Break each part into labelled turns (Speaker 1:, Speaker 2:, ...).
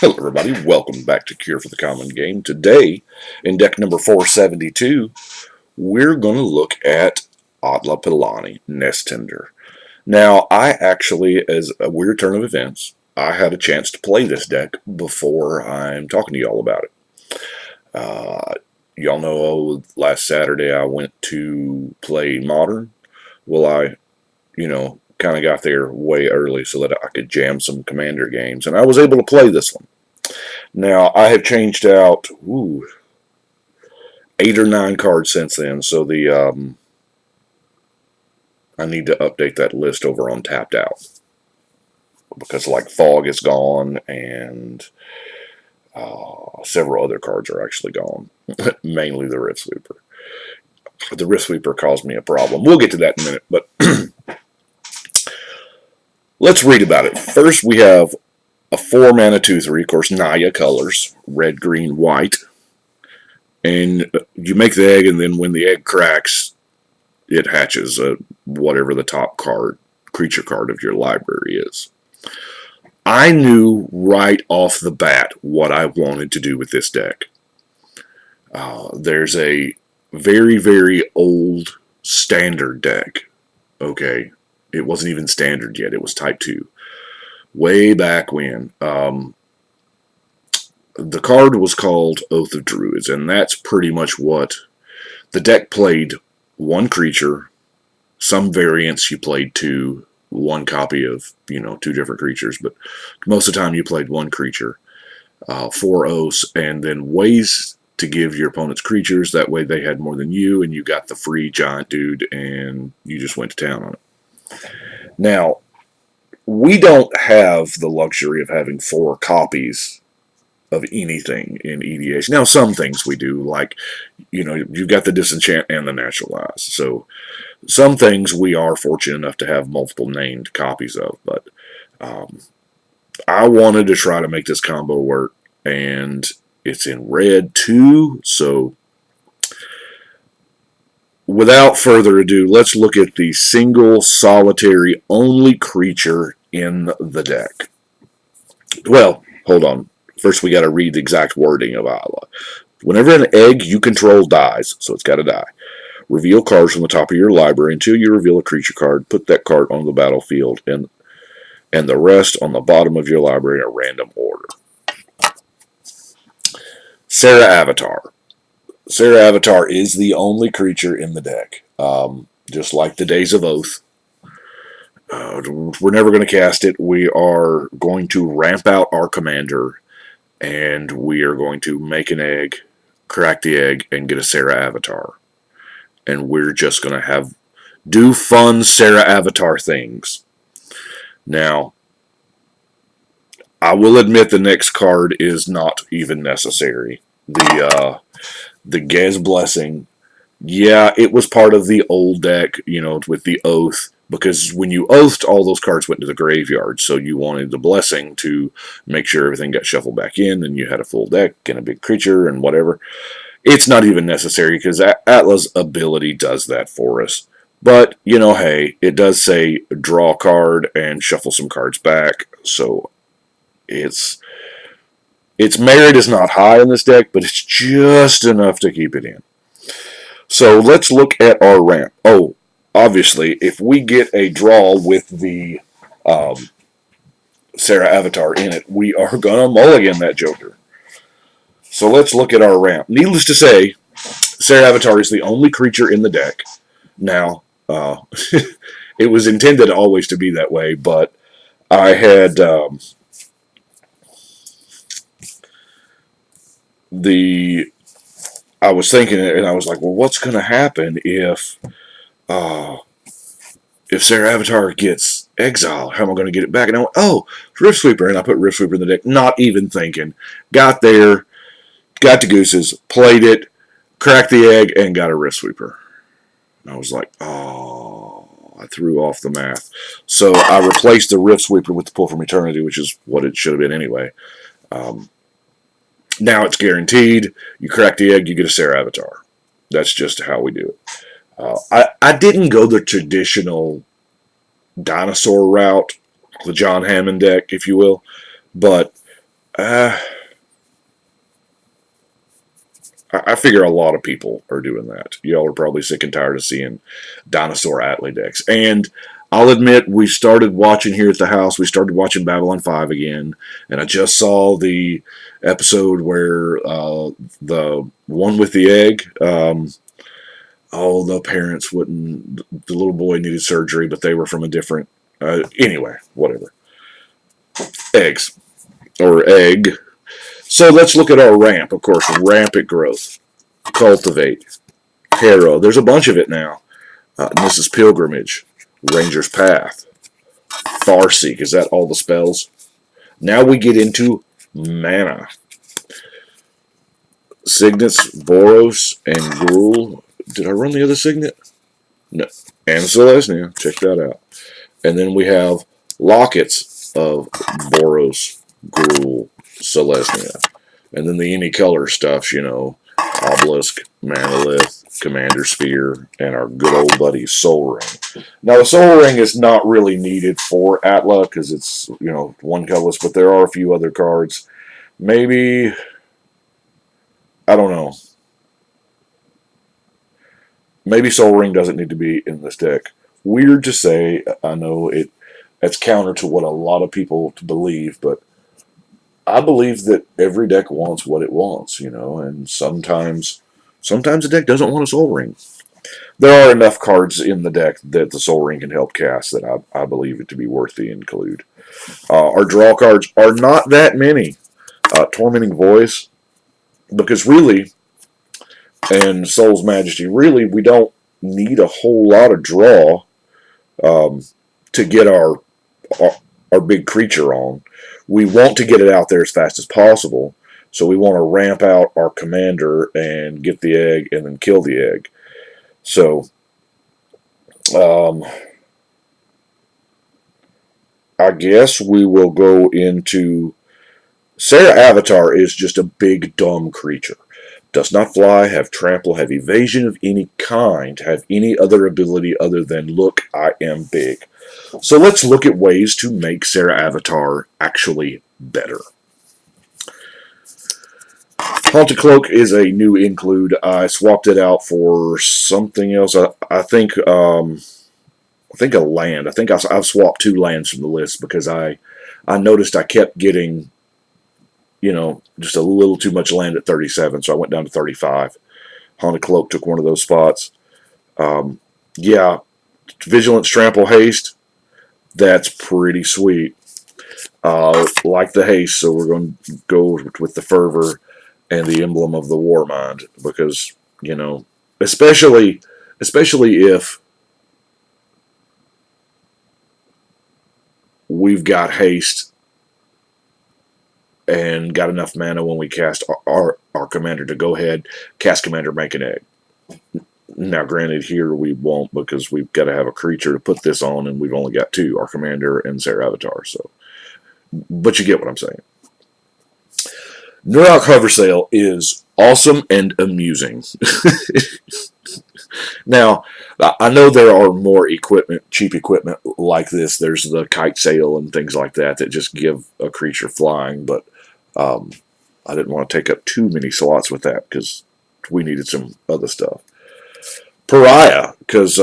Speaker 1: Hello everybody, welcome back to Cure for the Common Game. Today, in deck number 472, we're going to look at Atla Pilani, Nest Tender. Now, I actually, as a weird turn of events, I had a chance to play this deck before I'm talking to y'all about it. Y'all know last Saturday I went to play Modern. Well, I, kind of got there way early so that I could jam some Commander games, and I was able to play this one. Now, I have changed out 8 or 9 cards since then, so I need to update that list over on Tapped Out. Because, like, Fog is gone, and several other cards are actually gone. Mainly the Rift Sweeper. The Rift Sweeper caused me a problem. We'll get to that in a minute, but let's read about it. First, we have a 4-mana 2/3, of course, Naya colors, red, green, white. And you make the egg, and then when the egg cracks, it hatches whatever the top creature card of your library is. I knew right off the bat what I wanted to do with this deck. There's a very, very old standard deck. Okay, it wasn't even standard yet. It was Type 2. Way back when. The card was called Oath of Druids, and that's pretty much what the deck played. One creature, some variants you played two, one copy of, two different creatures, but most of the time you played one creature, 4 oaths, and then ways to give your opponents creatures. That way they had more than you, and you got the free giant dude, and you just went to town on it. Now, we don't have the luxury of having 4 copies of anything in EDH. Now, some things we do, like, you've got the Disenchant and the Naturalize. So, some things we are fortunate enough to have multiple named copies of, but I wanted to try to make this combo work, and it's in red too, so without further ado, let's look at the single, solitary, only creature in the deck. Well, hold on. First, we got to read the exact wording of Atla. Whenever an egg you control dies, so it's got to die, reveal cards from the top of your library until you reveal a creature card. Put that card on the battlefield, and the rest on the bottom of your library in a random order. Serra Avatar. Serra Avatar is the only creature in the deck. Just like the Days of Oath. We're never going to cast it. We are going to ramp out our commander, and we are going to make an egg, crack the egg, and get a Serra Avatar. And we're just going to do fun Serra Avatar things. Now, I will admit the next card is not even necessary. The Gez Blessing, yeah, it was part of the old deck, with the Oath, because when you oathed, all those cards went to the graveyard, so you wanted the Blessing to make sure everything got shuffled back in, and you had a full deck and a big creature and whatever. It's not even necessary, because Atla's ability does that for us. But, hey, it does say draw a card and shuffle some cards back, so its merit is not high in this deck, but it's just enough to keep it in. So let's look at our ramp. Oh, obviously, if we get a draw with the Serra Avatar in it, we are going to mulligan that Joker. So let's look at our ramp. Needless to say, Serra Avatar is the only creature in the deck. Now, it was intended always to be that way, but I had I was thinking, and I was like, well, what's going to happen if Serra Avatar gets exiled? How am I going to get it back? And I went, oh, Rift Sweeper, and I put Rift Sweeper in the deck, not even thinking. Got there, got the gooses, played it, cracked the egg, and got a Rift Sweeper. And I was like, oh, I threw off the math. So I replaced the Rift Sweeper with the Pull from Eternity, which is what it should have been anyway. Now it's guaranteed. You crack the egg, you get a Serra Avatar. That's just how we do it. I didn't go the traditional dinosaur route, the John Hammond deck, if you will, but Uh, I figure a lot of people are doing that. Y'all are probably sick and tired of seeing dinosaur Atla decks. And I'll admit, we started watching here at the house. We started watching Babylon 5 again. And I just saw the episode where the one with the egg, the parents wouldn't, the little boy needed surgery, but they were from a different, anyway, whatever. Eggs. Or egg. So let's look at our ramp. Of course, rampant growth. Cultivate. Harrow. There's a bunch of it now. This is Pilgrimage. Ranger's Path. Farseek. Is that all the spells? Now we get into mana. Signets, Boros, and Gruul. Did I run the other signet? No. And Celestia. Check that out. And then we have lockets of Boros, Gruul, Celestia. And then the any color stuff, Obelisk, Manolith, Commander Sphere, and our good old buddy Soul Ring. Now, the Soul Ring is not really needed for Atla because it's, one colorless, but there are a few other cards. Maybe, I don't know. Maybe Soul Ring doesn't need to be in this deck. Weird to say. I know that's counter to what a lot of people believe, but I believe that every deck wants what it wants, and sometimes a deck doesn't want a Soul Ring. There are enough cards in the deck that the Soul Ring can help cast that I believe it to be worth the include. Our draw cards are not that many. Tormenting Voice, because really, and Soul's Majesty, really, we don't need a whole lot of draw to get our big creature on. We want to get it out there as fast as possible, so we want to ramp out our commander and get the egg and then kill the egg. So, I guess we will go into Sarah Avatar is just a big dumb creature. Does not fly, have trample, have evasion of any kind, have any other ability other than look, I am big. So let's look at ways to make Sarah Avatar actually better. Haunted Cloak is a new include. I swapped it out for something else. I think a land. I think I've swapped 2 lands from the list because I noticed I kept getting, just a little too much land at 37, so I went down to 35. Haunted Cloak took one of those spots. Yeah, Vigilance, Trample, Haste. That's pretty sweet. Like the haste, so we're going to go with the fervor and the emblem of the Warmind because, especially if we've got haste and got enough mana when we cast our commander to go ahead, cast commander, make an egg. Now, granted, here we won't because we've got to have a creature to put this on, and we've only got 2, our commander and Sarah Avatar. So, but you get what I'm saying. Nurok Hoversail is awesome and amusing. Now, I know there are more cheap equipment like this. There's the kite sail and things like that just give a creature flying, but I didn't want to take up too many slots with that because we needed some other stuff. Pariah, because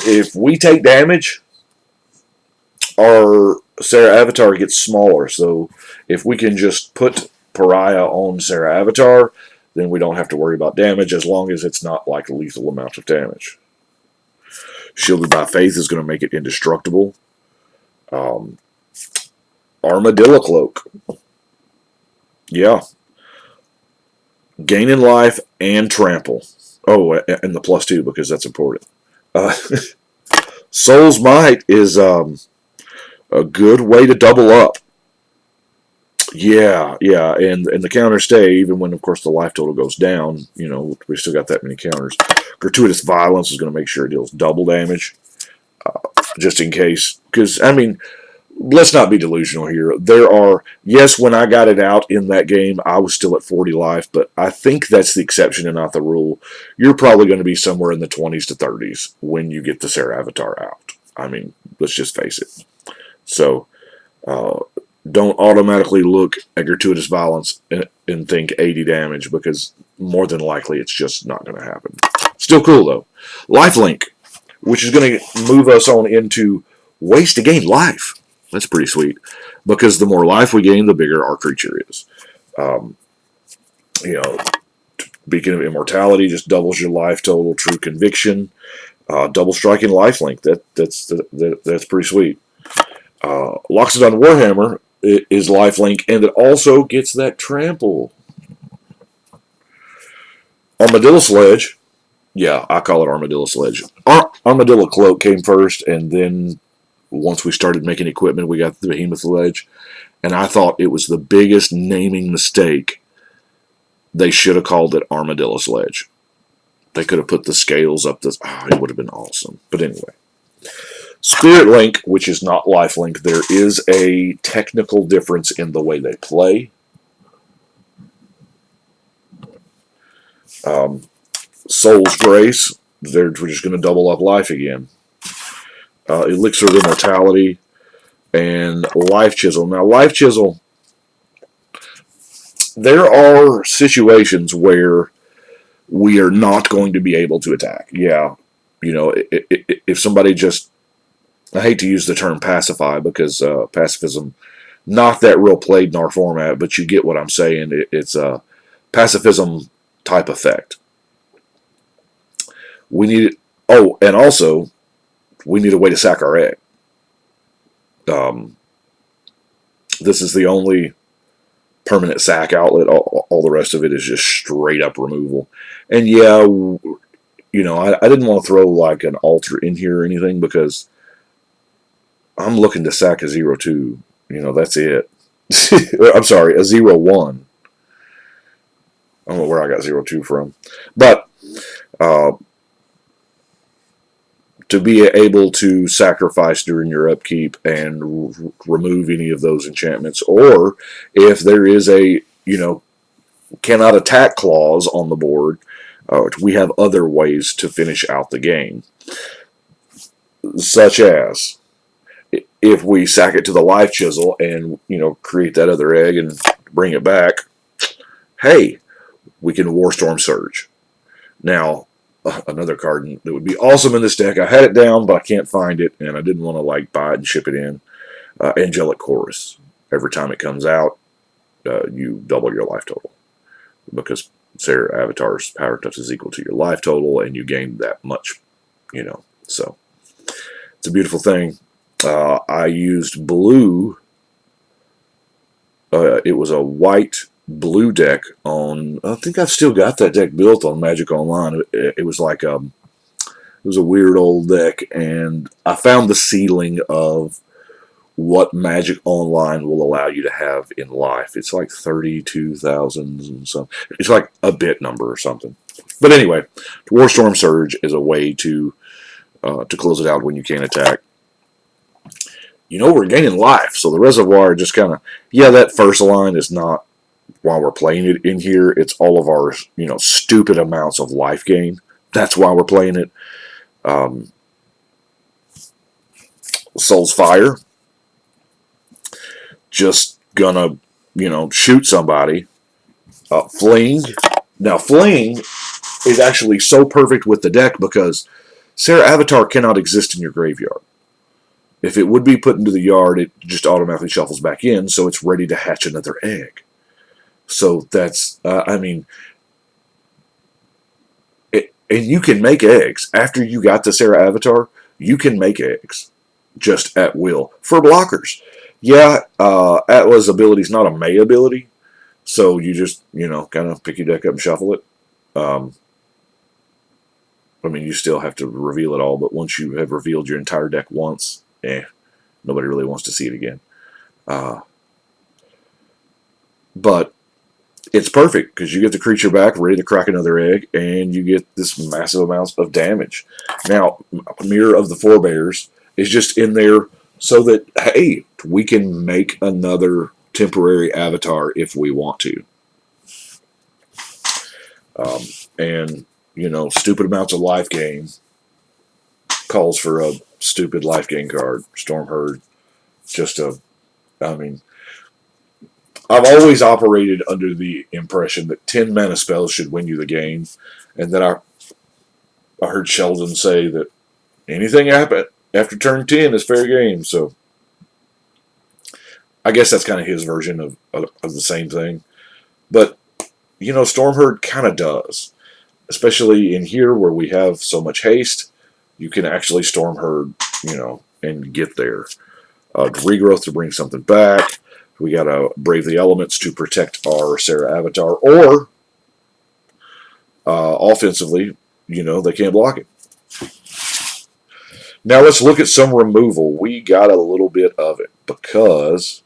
Speaker 1: if we take damage, our Sarah Avatar gets smaller. So if we can just put Pariah on Sarah Avatar, then we don't have to worry about damage as long as it's not like a lethal amount of damage. Shielded by Faith is going to make it indestructible. Armadillo Cloak. Yeah. Gain in life and trample. Oh, and the +2 because that's important. Soul's Might is a good way to double up. Yeah, and the counters stay even when, of course, the life total goes down. We still got that many counters. Gratuitous Violence is going to make sure it deals double damage, just in case. Because, let's not be delusional here. Yes, when I got it out in that game, I was still at 40 life, but I think that's the exception and not the rule. You're probably going to be somewhere in the 20s to 30s when you get the Sarah Avatar out. Let's just face it. So, don't automatically look at gratuitous violence and think 80 damage, because more than likely it's just not going to happen. Still cool though. Lifelink, which is going to move us on into ways to gain life. That's pretty sweet, because the more life we gain, the bigger our creature is. Um, you know, Beacon of Immortality just doubles your life total. True Conviction, double striking lifelink. That's pretty sweet. Loxodon Warhammer is lifelink, and it also gets that trample. Armadillo Sledge, yeah, I call it Armadillo Sledge. Armadillo Cloak came first, and then once we started making equipment, we got the Behemoth Sledge, and I thought it was the biggest naming mistake. They should have called it Armadillo Sledge. They could have put the scales up this. Oh, it would have been awesome. But anyway. Spirit Link, which is not Lifelink, there is a technical difference in the way they play. Soul's Grace, we're just going to double up life again. Elixir of Immortality, and Life Chisel. Now, Life Chisel, there are situations where we are not going to be able to attack. Yeah, if somebody just, I hate to use the term pacify, because pacifism, not that real played in our format, but you get what I'm saying. It's a pacifism type effect. We need, and also, we need a way to sack our egg. This is the only permanent sack outlet. All the rest of it is just straight up removal. And yeah, I didn't want to throw like an altar in here or anything, because I'm looking to sack a 0-2. That's it. I'm sorry, a 0-1. I don't know where I got 0-2 from. But to be able to sacrifice during your upkeep and remove any of those enchantments, or if there is a, cannot attack clause on the board, we have other ways to finish out the game. Such as, if we sack it to the Life Chisel and, create that other egg and bring it back, hey, we can Warstorm Surge. Now, another card that would be awesome in this deck, I had it down, but I can't find it, and I didn't want to buy it and ship it in. Angelic Chorus. Every time it comes out, you double your life total, because Sarah Avatar's power touch is equal to your life total, and you gain that much, so it's a beautiful thing. I used blue. It was a white-blue deck on. I think I've still got that deck built on Magic Online. It was like it was a weird old deck, and I found the ceiling of what Magic Online will allow you to have in life. It's like 32,000 and something. It's like a bit number or something. But anyway, Warstorm Surge is a way to close it out when you can't attack. We're gaining life, so the reservoir just kind of, that first line is not why we're playing it in here. It's all of our, stupid amounts of life gain. That's why we're playing it. Soul's Fire. Just gonna, shoot somebody. Fling. Now, Fling is actually so perfect with the deck, because Sarah Avatar cannot exist in your graveyard. If it would be put into the yard, it just automatically shuffles back in, so it's ready to hatch another egg. So that's, and you can make eggs. After you got the Sarah Avatar, you can make eggs, just at will, for blockers. Yeah, Atla's ability is not a May ability, so you just, kind of pick your deck up and shuffle it. You still have to reveal it all, but once you have revealed your entire deck once, nobody really wants to see it again. But it's perfect, because you get the creature back ready to crack another egg, and you get this massive amount of damage. Now, Mirror of the Forebears is just in there so that, hey, we can make another temporary avatar if we want to. And, stupid amounts of life gain calls for a stupid life gain card. Storm Herd. I've always operated under the impression that 10 mana spells should win you the game, and then I heard Sheldon say that anything happen after turn 10 is fair game. So I guess that's kind of his version of the same thing. But Stormherd kind of does, especially in here where we have so much haste. You can actually Stormherd, and get there. Regrowth to bring something back. We got to Brave the Elements to protect our Sarah Avatar, or offensively, they can't block it. Now let's look at some removal. We got a little bit of it because,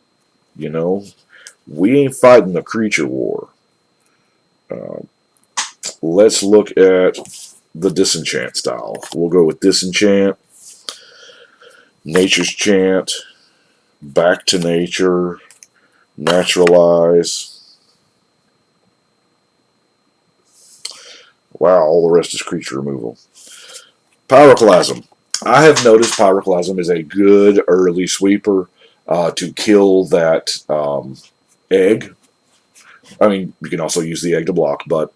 Speaker 1: we ain't fighting the creature war. Let's look at the Disenchant style. We'll go with Disenchant, Nature's Chant, Back to Nature, Naturalize. Wow, all the rest is creature removal. Pyroclasm. I have noticed Pyroclasm is a good early sweeper to kill that egg. I mean, you can also use the egg to block, but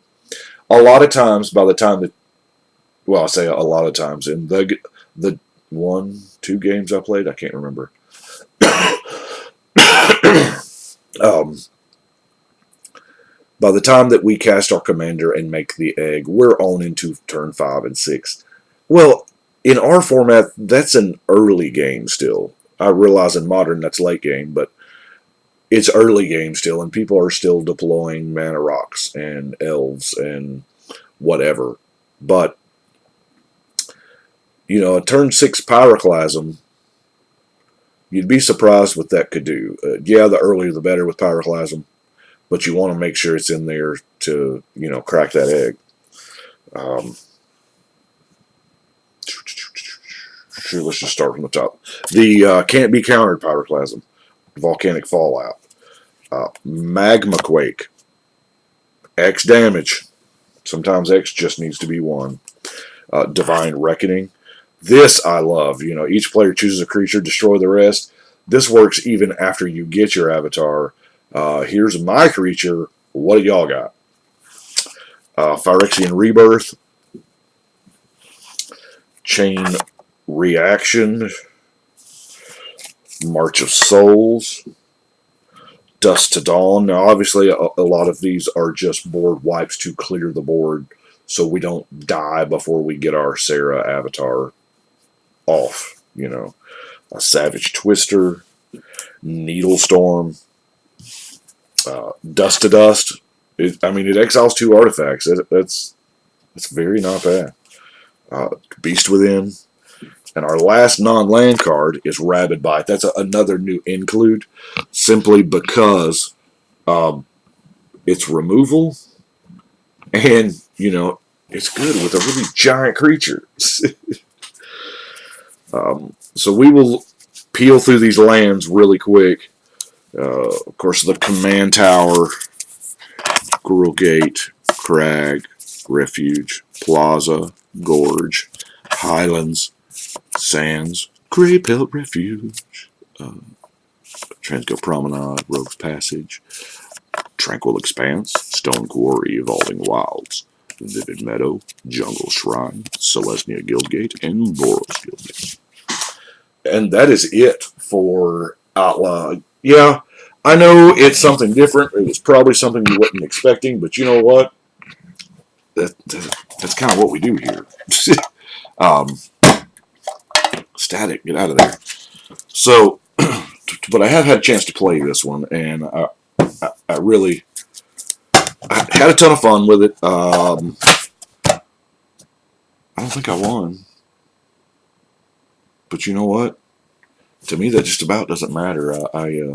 Speaker 1: a lot of times, by the time that, well, I say a lot of times, in the 1-2 games I played, I can't remember. By the time that we cast our commander and make the egg, we're on into turn 5 and 6. Well, in our format, that's an early game still. I realize in Modern that's late game, but it's early game still, and people are still deploying mana rocks and elves and whatever. But, a turn 6 Pyroclasm, you'd be surprised what that could do. Yeah, the earlier the better with Pyroclasm, but you want to make sure it's in there to, crack that egg. Sure, let's just start from the top. The can't be countered Pyroclasm, Volcanic Fallout, Magma Quake, X damage. Sometimes X just needs to be 1. Divine Reckoning. This I love. Each player chooses a creature, destroy the rest. This works even after you get your avatar. Here's my creature. What do y'all got? Phyrexian Rebirth, Chain Reaction, March of Souls, Dust to Dawn. Now, obviously, a lot of these are just board wipes to clear the board so we don't die before we get our Sarah avatar off. A Savage Twister, Needle Storm, Dust to Dust. It exiles 2 artifacts. That's very not bad. Beast Within. And our last non-land card is Rabid Bite. That's another new include, simply because it's removal, and, it's good with a really giant creature. So we will peel through these lands really quick. Of course, the Command Tower, Gruul Gate, Crag, Refuge, Plaza, Gorge, Highlands, Sands, Grey Pelt Refuge, Transgo Promenade, Rogue's Passage, Tranquil Expanse, Stone Quarry, Evolving Wilds, Vivid Meadow, Jungle Shrine, Celestia Guildgate, and Boros Guildgate. And that is it for Atla. Yeah, I know it's something different. It was probably something you wasn't expecting, but you know what? That's kind of what we do here. Static, get out of there. So, but I have had a chance to play this one, and I had a ton of fun with it. I don't think I won, but you know what? To me, that just about doesn't matter. I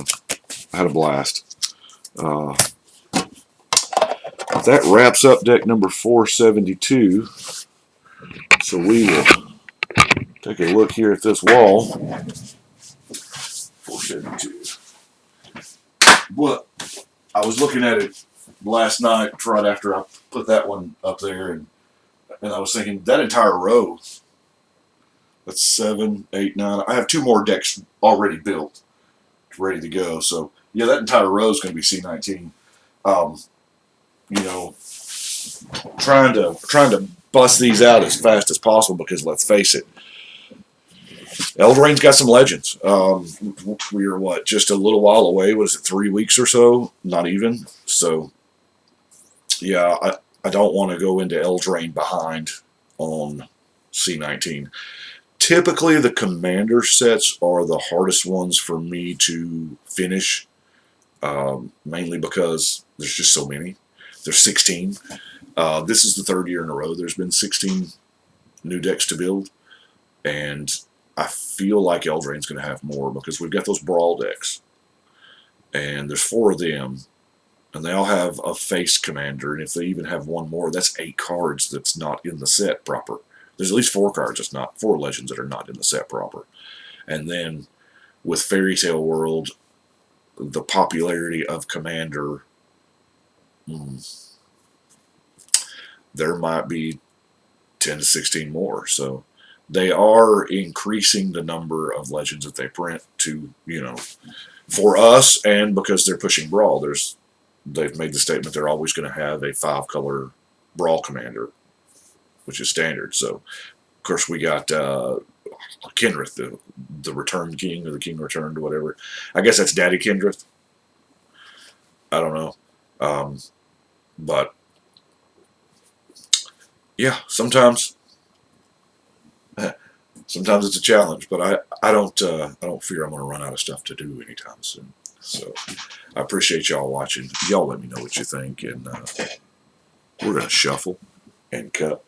Speaker 1: had a blast. That wraps up deck number 472. So we will take a look here at this wall. 472. What? I was looking at it last night, right after I put that one up there, and I was thinking that entire row. That's 7, 8, 9. I have 2 more decks already built, ready to go. So Yeah, that entire row is going to be C19. Um, you know, trying to bust these out as fast as possible because let's face it, Eldraine's got some legends. We are what, just a little while away. Was it 3 weeks or so? Not even. So yeah, I don't want to go into Eldraine behind on C19. Typically, the commander sets are the hardest ones for me to finish, mainly because there's just so many. There's 16. This is the third year in a row there's been 16 new decks to build, and I feel like Eldraine's going to have more because we've got those Brawl decks, and there's 4 of them, and they all have a face commander, and if they even have one more, that's 8 cards that's not in the set proper. There's at least 4 cards that's not, 4 legends that are not in the set proper. And then with Fairy Tale World, the popularity of Commander, there might be 10 to 16 more. So they are increasing the number of legends that they print to, for us, and because they're pushing Brawl, they've made the statement they're always going to have a 5-color Brawl commander, which is standard. So, of course, we got Kenrith, the Return King, or the King Returned, or whatever. I guess that's Daddy Kenrith. I don't know. But yeah, sometimes it's a challenge, but I don't fear I'm going to run out of stuff to do anytime soon. So I appreciate y'all watching. Y'all let me know what you think, and we're going to shuffle and cut.